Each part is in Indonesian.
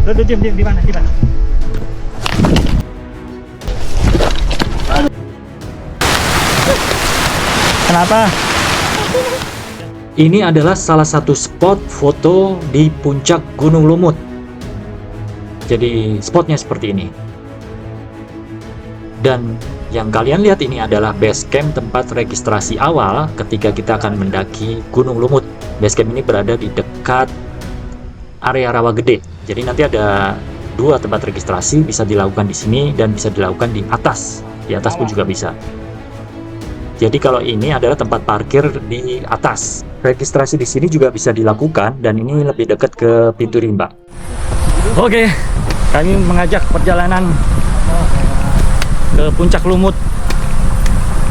Lu diem di mana? Di mana? Kenapa? Ini adalah salah satu spot foto di puncak Gunung Lumut. Jadi spotnya seperti ini. Dan yang kalian lihat ini adalah base camp tempat registrasi awal ketika kita akan mendaki Gunung Lumut. Base camp ini berada di dekat area Rawa Gede. Jadi nanti ada 2 tempat registrasi, bisa dilakukan di sini dan bisa dilakukan di atas. Di atas pun juga bisa. Jadi kalau ini adalah tempat parkir di atas. Registrasi di sini juga bisa dilakukan dan ini lebih dekat ke pintu rimba. Oke, kami mengajak perjalanan ke puncak Lumut,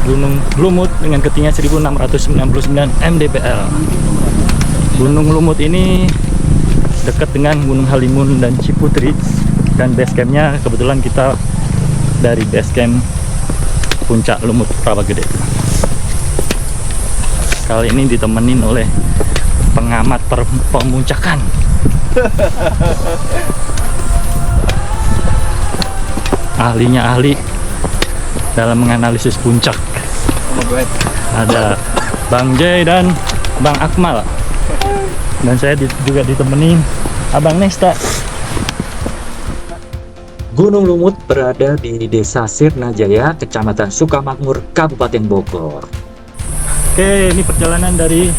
Gunung Lumut dengan ketinggian 1699 mdpl. Gunung Lumut ini dekat dengan Gunung Halimun dan Ciputri, dan base campnya kebetulan kita dari base camp puncak Lumut Rawa Gede. Kali ini ditemenin oleh pengamat pemuncakan. Ahlinya ahli dalam menganalisis puncak. Ada Bang J dan Bang Akmal. Dan saya juga ditemenin Abang Nesta. Gunung Lumut berada di Desa Sirnajaya, Kecamatan Sukamakmur, Kabupaten Bogor. Oke, ini perjalanan dari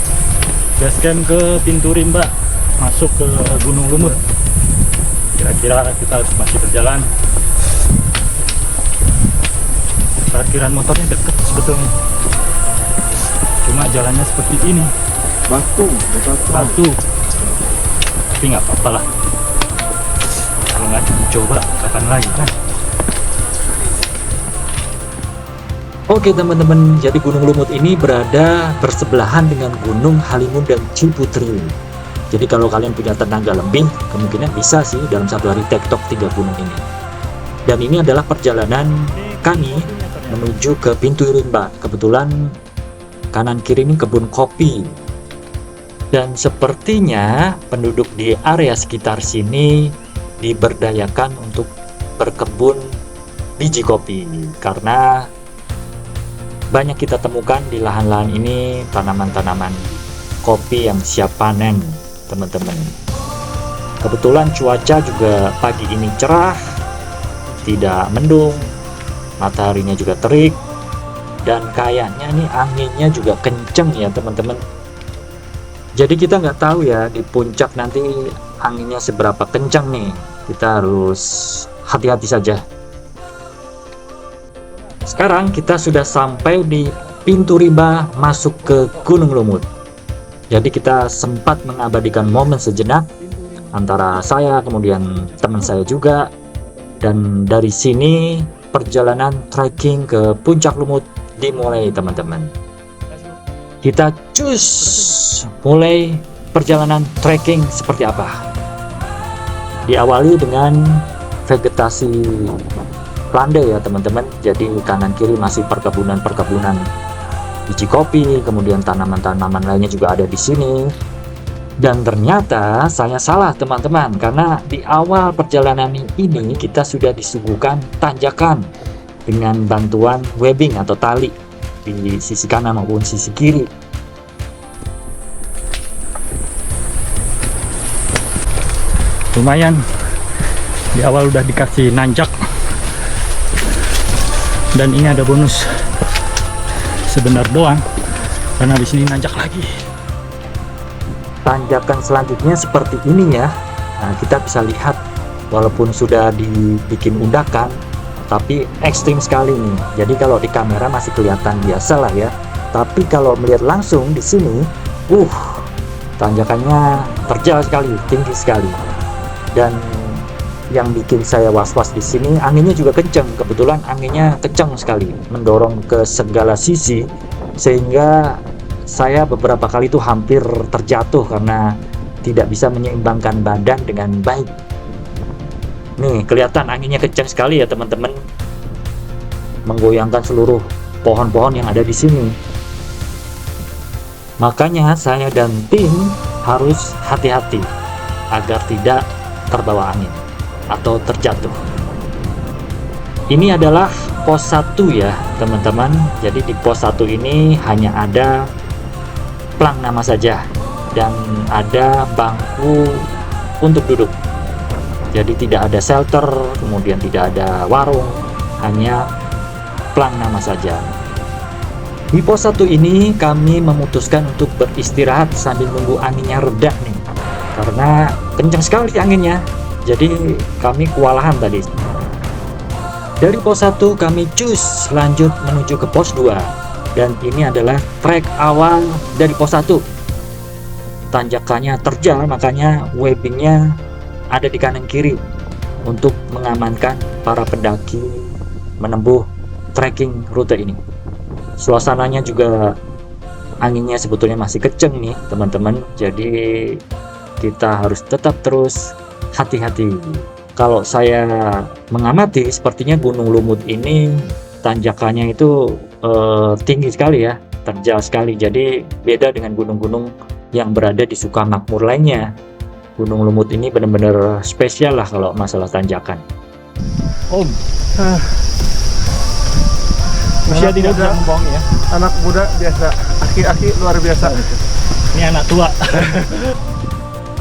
base camp ke pintu rimba masuk ke Gunung Lumut. Kira-kira kita masih berjalan. Parkiran motornya deket sebetulnya, cuma jalannya seperti ini, batu, tapi nggak apa-apa lah. Kalau nggak coba kapan lagi kan. Oke teman-teman, jadi Gunung Lumut ini berada bersebelahan dengan Gunung Halimun dan Ciputri. Jadi kalau kalian punya tenaga lebih, kemungkinan bisa sih dalam satu hari tektok 3 gunung ini. Dan ini adalah perjalanan kami menuju ke pintu rimba. Kebetulan kanan kiri ini kebun kopi. Dan sepertinya penduduk di area sekitar sini diberdayakan untuk berkebun biji kopi, karena banyak kita temukan di lahan-lahan ini tanaman-tanaman kopi yang siap panen, teman-teman. Kebetulan cuaca juga pagi ini cerah, tidak mendung, mataharinya juga terik, dan kayaknya nih anginnya juga kenceng ya teman-teman. Jadi kita nggak tahu ya di puncak nanti anginnya seberapa kencang nih. Kita harus hati-hati saja. Sekarang kita sudah sampai di pintu rimba masuk ke Gunung Lumut. Jadi kita sempat mengabadikan momen sejenak antara saya kemudian teman saya juga, dan dari sini perjalanan trekking ke puncak Lumut dimulai teman-teman. Kita cus mulai perjalanan trekking seperti apa. Diawali dengan vegetasi landai ya teman-teman. Jadi kanan kiri masih perkebunan biji kopi, kemudian tanaman-tanaman lainnya juga ada di sini. Dan ternyata saya salah teman-teman, karena di awal perjalanan ini kita sudah disuguhkan tanjakan dengan bantuan webbing atau tali di sisi kanan maupun sisi kiri. Lumayan, di awal udah dikasih nanjak. Dan ini ada bonus sebentar doang, karena di sini nanjak lagi. Tanjakan selanjutnya seperti ini ya. Nah, kita bisa lihat walaupun sudah dibikin undakan, tapi ekstrim sekali nih. Jadi kalau di kamera masih kelihatan biasa lah ya. Tapi kalau melihat langsung di sini, tanjakannya terjal sekali, tinggi sekali. Dan yang bikin saya was-was di sini, anginnya juga kencang. Kebetulan anginnya kencang sekali, mendorong ke segala sisi, sehingga saya beberapa kali itu hampir terjatuh karena tidak bisa menyeimbangkan badan dengan baik. Nih, kelihatan anginnya kencang sekali ya teman-teman, menggoyangkan seluruh pohon-pohon yang ada di sini. Makanya saya dan tim harus hati-hati agar tidak terbawa angin. atau terjatuh. Ini adalah pos 1 ya teman-teman. Jadi di pos 1 ini hanya ada plang nama saja dan ada bangku untuk duduk. Jadi tidak ada shelter, kemudian tidak ada warung, hanya plang nama saja. Di pos 1 ini kami memutuskan untuk beristirahat sambil nunggu anginnya reda nih, karena kencang sekali anginnya. Jadi kami kewalahan tadi. Dari pos 1 kami cus lanjut menuju ke pos 2, dan ini adalah trek awal dari pos 1. Tanjakannya terjal, makanya webbingnya ada di kanan kiri untuk mengamankan para pendaki menempuh trekking rute ini. Suasananya juga anginnya sebetulnya masih kenceng nih teman-teman, jadi kita harus tetap terus hati-hati. Kalau saya mengamati, sepertinya Gunung Lumut ini tanjakannya itu tinggi sekali ya, terjal sekali. Jadi beda dengan gunung-gunung yang berada di Sukamakmur lainnya. Gunung Lumut ini benar-benar spesial lah kalau masalah tanjakan. Om, usia Anak tidak muda. bisa membohongi ya. Anak muda biasa, aki-aki luar biasa. Ini anak tua.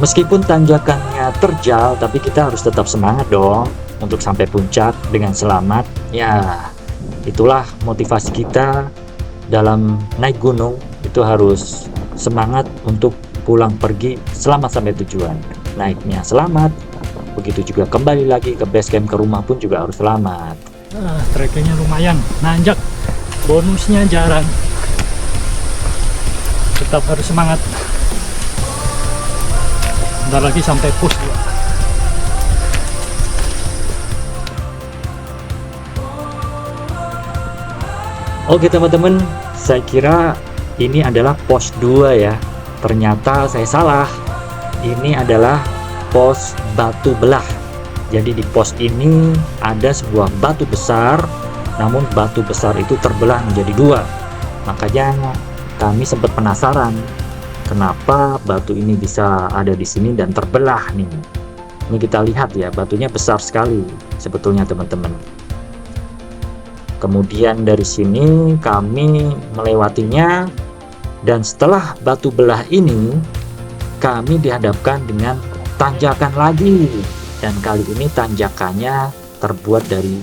Meskipun tanjakannya terjal, tapi kita harus tetap semangat dong untuk sampai puncak dengan selamat. Ya, itulah motivasi kita dalam naik gunung, itu harus semangat untuk pulang pergi selamat sampai tujuan. Naiknya selamat, begitu juga kembali lagi ke base camp, ke rumah pun juga harus selamat. Trekkingnya lumayan, nanjak. Bonusnya jarang. Tetap harus semangat. Bentar lagi sampai pos 2. Oke teman-teman, saya kira ini adalah pos 2 ya. Ternyata saya salah. Ini adalah pos Batu Belah. Jadi di pos ini ada sebuah batu besar, namun batu besar itu terbelah menjadi 2. Makanya kami sempat penasaran kenapa batu ini bisa ada di sini dan terbelah nih. Ini kita lihat ya, batunya besar sekali sebetulnya teman-teman. Kemudian dari sini kami melewatinya, dan setelah batu belah ini kami dihadapkan dengan tanjakan lagi, dan kali ini tanjakannya terbuat dari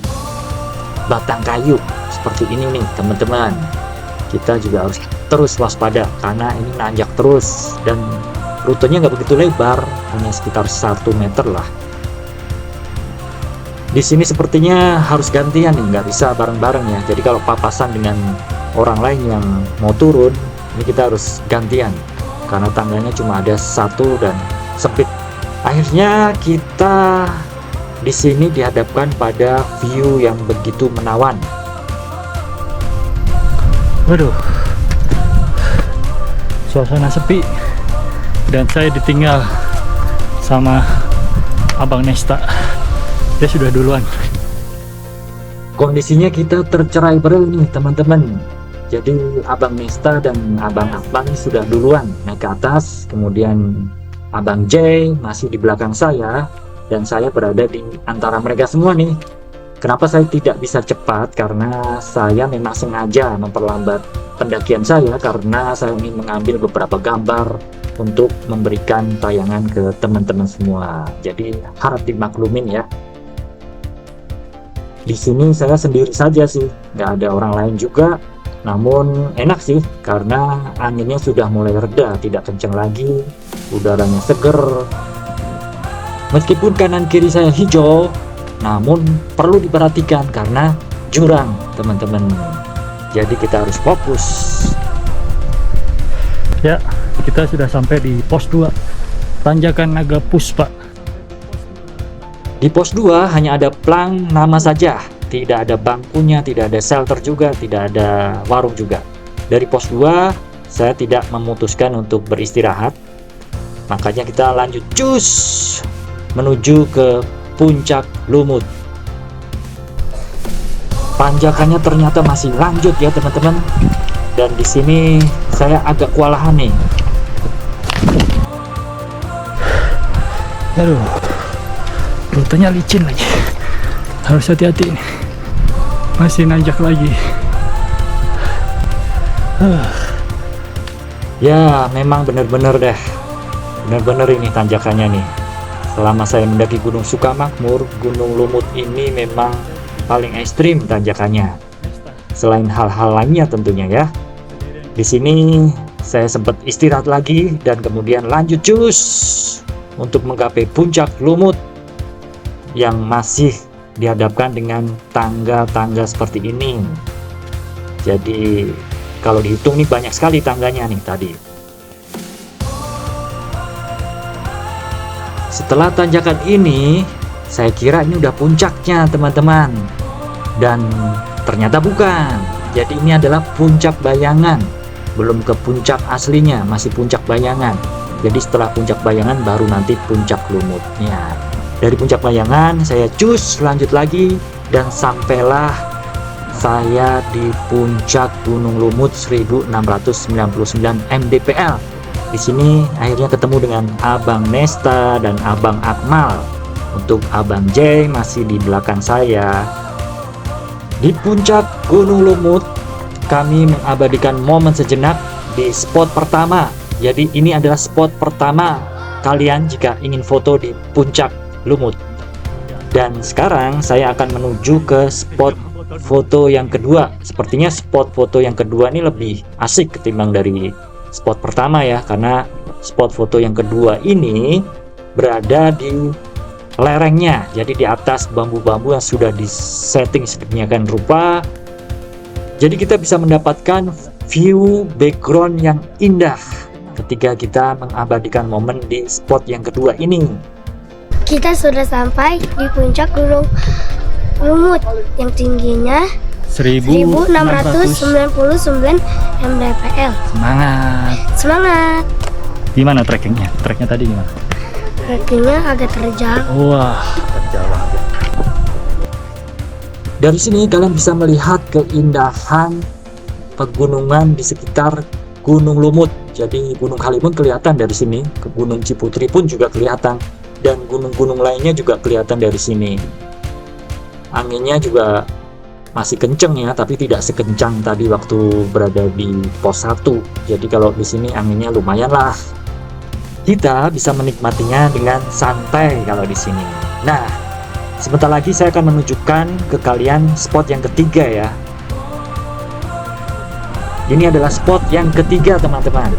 batang kayu seperti ini nih teman-teman. Kita juga harus terus waspada karena ini nanjak terus dan rutenya nggak begitu lebar, hanya sekitar 1 meter lah. Di sini sepertinya harus gantian nih, nggak bisa bareng-bareng ya. Jadi kalau papasan dengan orang lain yang mau turun, ini kita harus gantian karena tangganya cuma ada 1 dan sempit. Akhirnya kita di sini dihadapkan pada view yang begitu menawan. Waduh, suasana sepi dan saya ditinggal sama Abang Nesta. Dia sudah duluan. Kondisinya kita tercerai-berai nih teman-teman. Jadi Abang Nesta dan Abang Akbar sudah duluan naik ke atas, kemudian Abang J masih di belakang saya, dan saya berada di antara mereka semua nih. Kenapa saya tidak bisa cepat? Karena saya memang sengaja memperlambat pendakian saya karena saya ingin mengambil beberapa gambar untuk memberikan tayangan ke teman-teman semua. Jadi harap dimaklumin ya. Di sini saya sendiri saja sih, nggak ada orang lain juga. Namun enak sih karena anginnya sudah mulai reda, tidak kencang lagi, udaranya seger. Meskipun kanan kiri saya hijau, namun perlu diperhatikan karena jurang teman-teman. Jadi kita harus fokus. Ya, kita sudah sampai di pos 2 Tanjakan Naga Puspa. Di pos 2 hanya ada plang nama saja, tidak ada bangkunya, tidak ada shelter juga, tidak ada warung juga. Dari pos 2 saya tidak memutuskan untuk beristirahat, makanya kita lanjut cus menuju ke puncak Lumut. Tanjakannya ternyata masih lanjut ya teman-teman, dan di sini saya agak kewalahan nih. Aduh, rutenya licin lagi, harus hati-hati nih, masih nanjak lagi. Ya, memang bener-bener deh. Bener-bener ini tanjakannya nih. Selama saya mendaki Gunung Sukamakmur, Gunung Lumut ini memang paling ekstrim tanjakannya. Selain hal-hal lainnya tentunya ya. Di sini saya sempat istirahat lagi dan kemudian lanjut cus untuk menggapai puncak Lumut yang masih dihadapkan dengan tangga-tangga seperti ini. Jadi kalau dihitung nih banyak sekali tangganya nih tadi. Setelah tanjakan ini, saya kira ini udah puncaknya teman-teman. Dan ternyata bukan. Jadi ini adalah puncak bayangan. Belum ke puncak aslinya, masih puncak bayangan. Jadi setelah puncak bayangan baru nanti puncak Lumutnya. Dari puncak bayangan saya cus lanjut lagi dan sampailah saya di puncak Gunung Lumut 1699 mdpl. Di sini akhirnya ketemu dengan Abang Nesta dan Abang Akmal. Untuk Abang J masih di belakang saya. Di puncak Gunung Lumut kami mengabadikan momen sejenak di spot pertama. Jadi ini adalah spot pertama kalian jika ingin foto di puncak Lumut. Dan sekarang saya akan menuju ke spot foto yang kedua. Sepertinya spot foto yang kedua ini lebih asik ketimbang dari spot pertama ya, karena spot foto yang kedua ini berada di lerengnya, jadi di atas bambu-bambu yang sudah disetting sedemikian rupa. Jadi kita bisa mendapatkan view background yang indah ketika kita mengabadikan momen di spot yang kedua ini. Kita sudah sampai di puncak Gunung Lumut yang tingginya 1699 mdpl. Semangat. Semangat. Gimana trekkingnya? Treknya tadi gimana? Trekkingnya agak terjal. Wah, terjal banget. Dari sini kalian bisa melihat keindahan pegunungan di sekitar Gunung Lumut. Jadi Gunung Halimun kelihatan dari sini, ke Gunung Ciputri pun juga kelihatan, dan gunung-gunung lainnya juga kelihatan dari sini. Anginnya juga masih kenceng ya, tapi tidak sekencang tadi waktu berada di pos 1. Jadi kalau di sini anginnya lumayan lah. Kita bisa menikmatinya dengan santai kalau di sini. Nah, sebentar lagi saya akan menunjukkan ke kalian spot yang ketiga ya. Ini adalah spot yang ketiga teman-teman.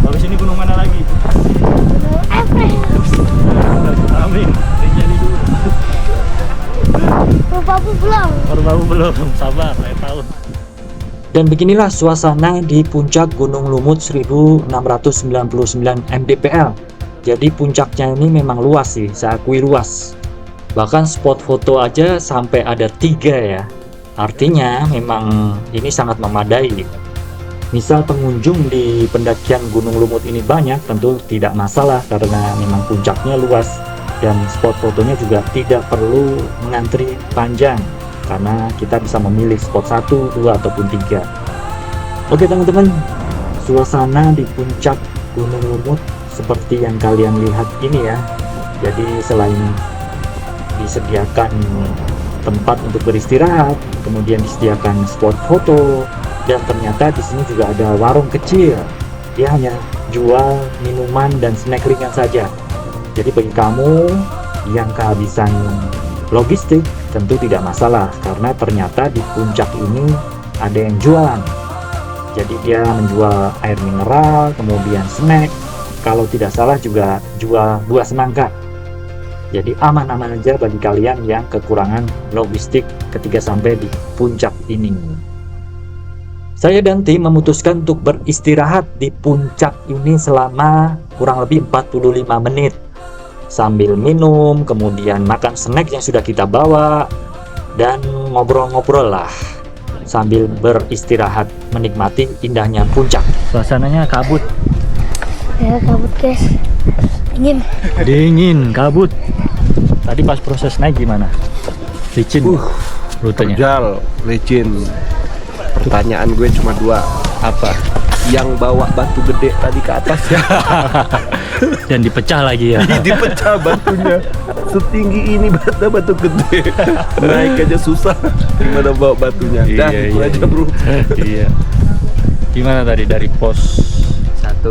Habis ini gunung mana lagi? Amin. Jadi dulu. Baru belum. Sabar, saya tahu. Dan beginilah suasana di puncak Gunung Lumut 1699 mdpl. Jadi puncaknya ini memang luas sih, saya akui luas. Bahkan spot foto aja sampai ada 3 ya. Artinya memang ini sangat memadai. Misal pengunjung di pendakian Gunung Lumut ini banyak, tentu tidak masalah karena memang puncaknya luas dan spot fotonya juga tidak perlu mengantri panjang karena kita bisa memilih spot 1, 2 ataupun 3. Oke teman-teman, suasana di puncak Gunung Lumut seperti yang kalian lihat ini ya. Jadi selain disediakan tempat untuk beristirahat, kemudian disediakan spot foto, dan ternyata di sini juga ada warung kecil. Dia hanya jual minuman dan snack ringan saja. Jadi bagi kamu yang kehabisan logistik tentu tidak masalah karena ternyata di puncak ini ada yang jualan. Jadi dia menjual air mineral, kemudian snack. Kalau tidak salah juga jual buah semangka. Jadi aman-aman aja bagi kalian yang kekurangan logistik ketika sampai di puncak ini. Saya dan tim memutuskan untuk beristirahat di puncak ini selama kurang lebih 45 menit. Sambil minum, kemudian makan snack yang sudah kita bawa, dan ngobrol-ngobrol lah. Sambil beristirahat, menikmati indahnya puncak. Suasananya kabut. Ya kabut guys. Dingin, kabut. Tadi pas proses naik gimana? Licin rutenya? Terjal, licin. Pertanyaan gue cuma 2. Apa? yang bawa batu gede tadi ke atas ya. Dan dipecah lagi ya. Dipecah batunya. Setinggi ini batu gede. Naik aja susah. Gimana bawa batunya? Dah, itu aja bro. Iya. Gimana tadi dari pos 1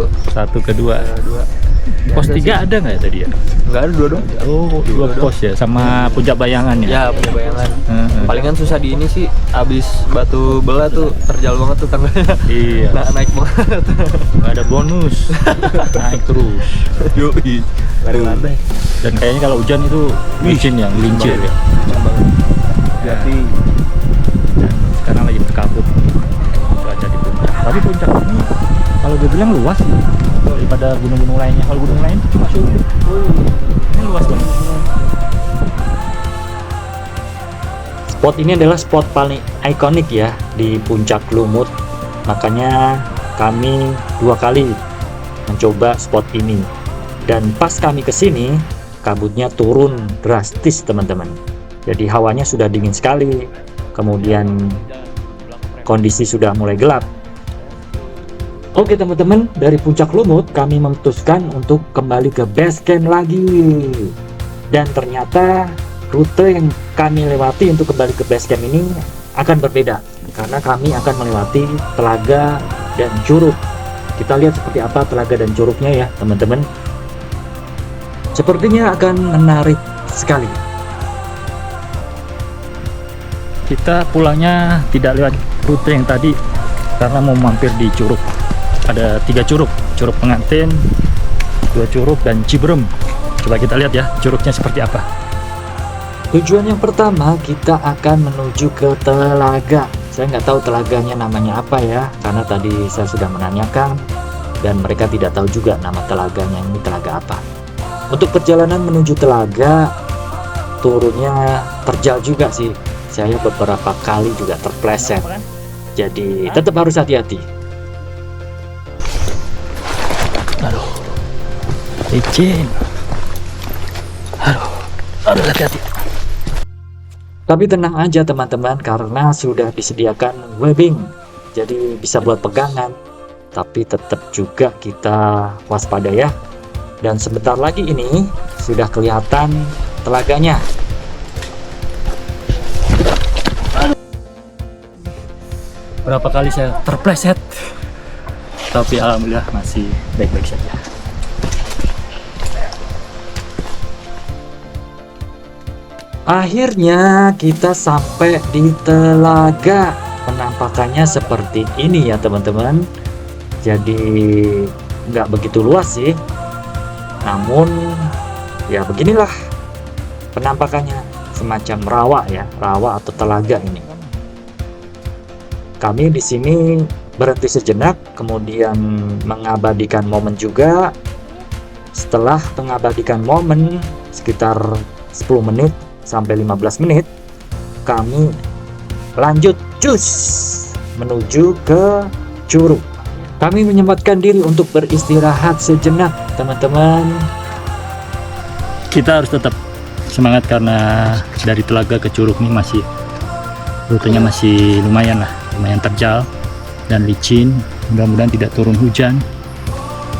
ke 2? Pos 3 ada nggak ya tadi ya? Enggak ada, dua dong. Oh, 2 pos ya, sama Puncak Bayangan ya? Ya punya bayangan. Heeh. Palingan susah di ini sih, abis batu belah tuh terjal banget tuh tangganya. Iya. Nah, naik banget. Nggak ada bonus, naik terus. Yoi. Lari-lari. Dan kayaknya kalau hujan itu licin ya, gelincir ya. Jadi Dan sekarang lagi berkabut cuaca di puncak. Tapi puncak ini kalau gue bilang luas sih daripada gunung-gunung lainnya. Kalau gunung lain cuma Sulit. Ini luas banget. Spot ini adalah spot paling ikonik ya di Puncak Lumut. Makanya kami 2 kali mencoba spot ini. Dan pas kami kesini, kabutnya turun drastis teman-teman. Jadi hawanya sudah dingin sekali. Kemudian kondisi sudah mulai gelap. Oke teman-teman, dari Puncak Lumut kami memutuskan untuk kembali ke base camp lagi. Dan ternyata rute yang kami lewati untuk kembali ke base camp ini akan berbeda, karena kami akan melewati telaga dan curug. Kita lihat seperti apa telaga dan curugnya ya teman-teman. Sepertinya akan menarik sekali. Kita pulangnya tidak lewat rute yang tadi karena mau mampir di curug. Ada 3 curug, Curug Pengantin, 2 curug, dan Ciberem. Coba kita lihat ya curugnya seperti apa. Tujuan yang pertama, kita akan menuju ke telaga. Saya nggak tahu telaganya namanya apa ya, karena tadi saya sudah menanyakan dan mereka tidak tahu juga nama telaganya ini telaga apa. Untuk perjalanan menuju telaga, turunnya terjal juga sih. Saya beberapa kali juga terpleset. Jadi tetap harus hati-hati. Aduh, licin. Aduh, hati-hati. Tapi tenang aja teman-teman, karena sudah disediakan webbing, jadi bisa buat pegangan. Tapi tetap juga kita waspada ya. Dan sebentar lagi ini sudah kelihatan telaganya. Berapa kali saya terpleset, tapi alhamdulillah masih baik-baik saja. Akhirnya kita sampai di telaga. Penampakannya seperti ini ya teman-teman. Jadi nggak begitu luas sih, namun ya beginilah penampakannya, semacam rawa ya, rawa atau telaga ini. Kami di sini berhenti sejenak, kemudian mengabadikan momen juga. Setelah mengabadikan momen sekitar 10 menit sampai 15 menit, kami lanjut cus menuju ke curug. Kami menyempatkan diri untuk beristirahat sejenak teman-teman. Kita harus tetap semangat karena dari telaga ke curug ini masih rutenya masih lumayan terjal dan licin. Mudah-mudahan tidak turun hujan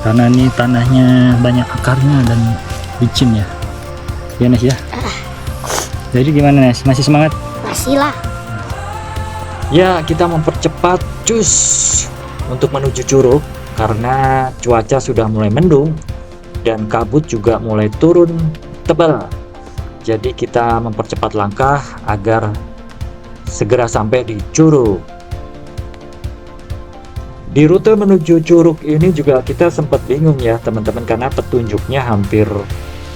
karena ini tanahnya banyak akarnya dan licin ya. Ya Nes ya. Jadi gimana Nes? Masih semangat? Masih lah. Ya, kita mempercepat cus untuk menuju curug karena cuaca sudah mulai mendung dan kabut juga mulai turun tebal. Jadi kita mempercepat langkah agar segera sampai di curug. Di rute menuju curug ini juga kita sempat bingung ya teman-teman, karena petunjuknya hampir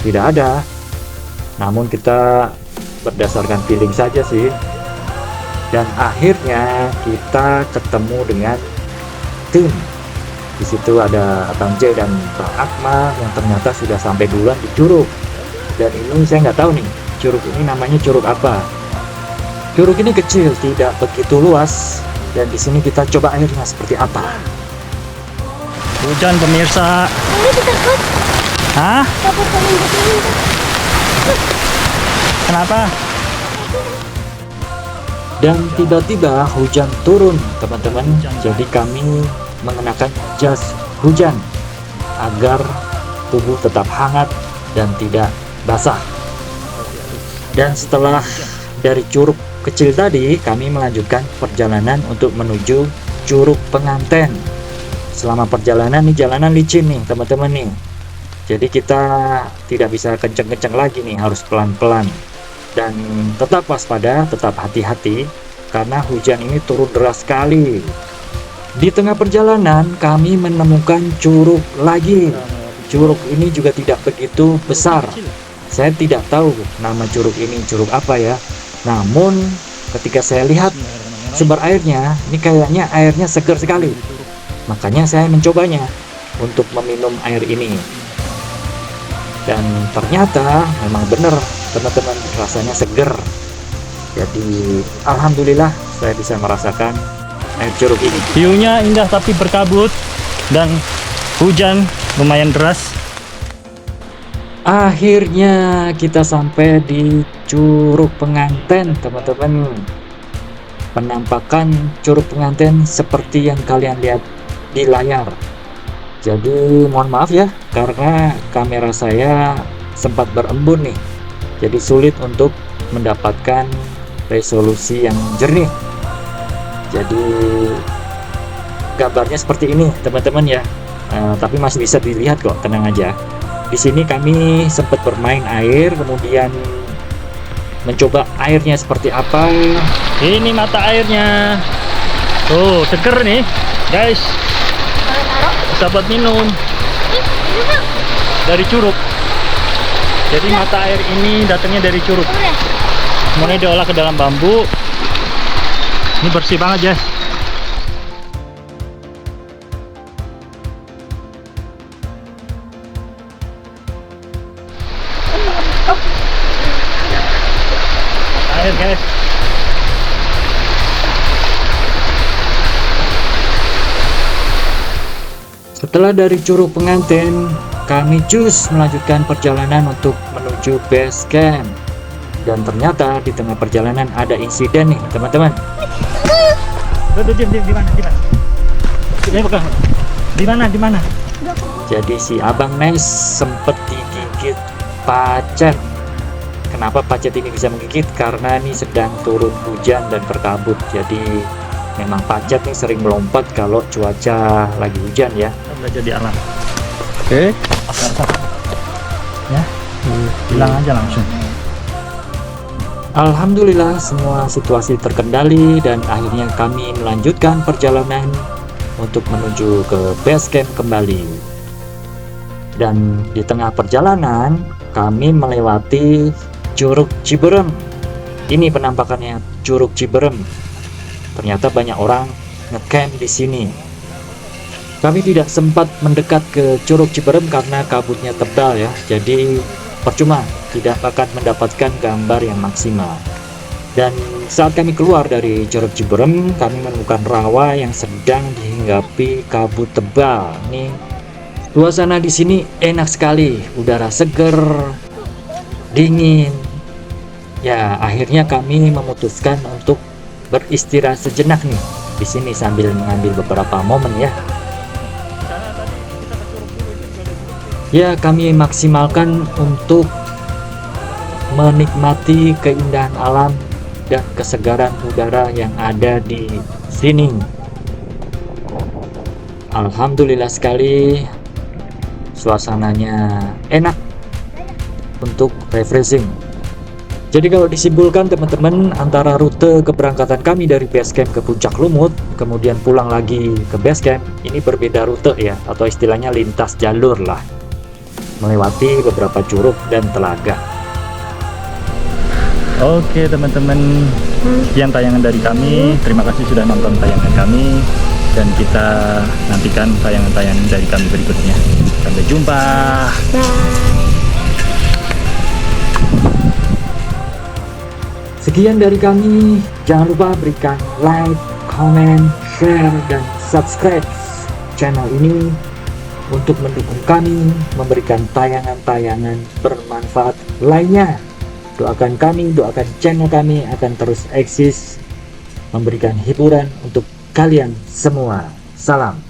tidak ada. Namun kita berdasarkan feeling saja sih. Dan akhirnya kita ketemu dengan tim. Di situ ada Bang J dan Bang Akmal yang ternyata sudah sampai duluan di curug. Dan ini saya nggak tahu nih, curug ini namanya curug apa. Curug ini kecil, tidak begitu luas. Dan di sini kita coba airnya seperti apa. Hujan pemirsa. Hah? Kenapa? Dan tiba-tiba hujan turun teman-teman. Jadi kami mengenakan jas hujan agar tubuh tetap hangat dan tidak basah. Dan setelah dari Curug kecil tadi, kami melanjutkan perjalanan untuk menuju Curug Penganten. Selama perjalanan nih, jalanan licin nih teman-teman nih, jadi kita tidak bisa kenceng-kenceng lagi nih, harus pelan-pelan dan tetap waspada, tetap hati-hati karena hujan ini turun deras sekali. Di tengah perjalanan kami menemukan curug lagi. Curug ini juga tidak begitu besar. Saya tidak tahu nama curug ini curug apa ya. Namun ketika saya lihat sumber airnya, ini kayaknya airnya segar sekali. Makanya saya mencobanya untuk meminum air ini. Dan ternyata memang benar teman-teman, rasanya segar. Jadi alhamdulillah saya bisa merasakan air curug ini. View-nya indah tapi berkabut dan hujan lumayan deras. Akhirnya kita sampai di Curug Penganten teman-teman. Penampakan Curug Penganten seperti yang kalian lihat di layar. Jadi mohon maaf ya, karena kamera saya sempat berembun nih, jadi sulit untuk mendapatkan resolusi yang jernih. Jadi gambarnya seperti ini teman-teman ya. Tapi masih bisa dilihat kok, tenang aja. Di sini kami sempat bermain air, kemudian mencoba airnya seperti apa. Ini mata airnya. Tuh, seger nih, guys. Bisa buat minum dari curug. Jadi mata air ini datangnya dari curug. Kemudian diolah ke dalam bambu. Ini bersih banget, guys. Air, guys. Setelah dari Curug Penganten, kami cus melanjutkan perjalanan untuk menuju base camp. Dan ternyata di tengah perjalanan ada insiden nih teman-teman. Diam, di mana? Di mana? Jadi si Abang Nes sempet digigit pacet. Kenapa pacet ini bisa menggigit? Karena ini sedang turun hujan dan berkabut. Jadi memang pacet nih sering melompat kalau cuaca lagi hujan ya. Kita belajar di alam. Oke. Ya, hilang aja langsung. Alhamdulillah semua situasi terkendali dan akhirnya kami melanjutkan perjalanan untuk menuju ke base camp kembali. Dan di tengah perjalanan kami melewati Curug Ciberem. Ini penampakannya Curug Ciberem. Ternyata banyak orang ngecamp di sini. Kami tidak sempat mendekat ke Curug Ciberem karena kabutnya tebal ya. Jadi percuma, tidak akan mendapatkan gambar yang maksimal. Dan saat kami keluar dari Curug Ciberem, kami menemukan rawa yang sedang dihinggapi kabut tebal. Nih, suasana di sini enak sekali, udara seger, dingin. Ya, akhirnya kami memutuskan untuk beristirahat sejenak nih di sini sambil mengambil beberapa momen ya. Ya, kami maksimalkan untuk menikmati keindahan alam dan kesegaran udara yang ada di sini. Alhamdulillah sekali, suasananya enak untuk refreshing. Jadi kalau disimpulkan teman-teman, antara rute keberangkatan kami dari base camp ke Puncak Lumut, kemudian pulang lagi ke base camp, ini berbeda rute ya, atau istilahnya lintas jalur lah, melewati beberapa curug dan telaga. Oke teman-teman, sekian tayangan dari kami. Terima kasih sudah nonton tayangan kami, dan kita nantikan tayangan-tayangan dari kami berikutnya. Sampai jumpa. Sekian dari kami. Jangan lupa berikan like, comment, share, dan subscribe channel ini untuk mendukung kami memberikan tayangan-tayangan bermanfaat lainnya. Doakan kami, doakan channel kami akan terus eksis, memberikan hiburan untuk kalian semua. Salam.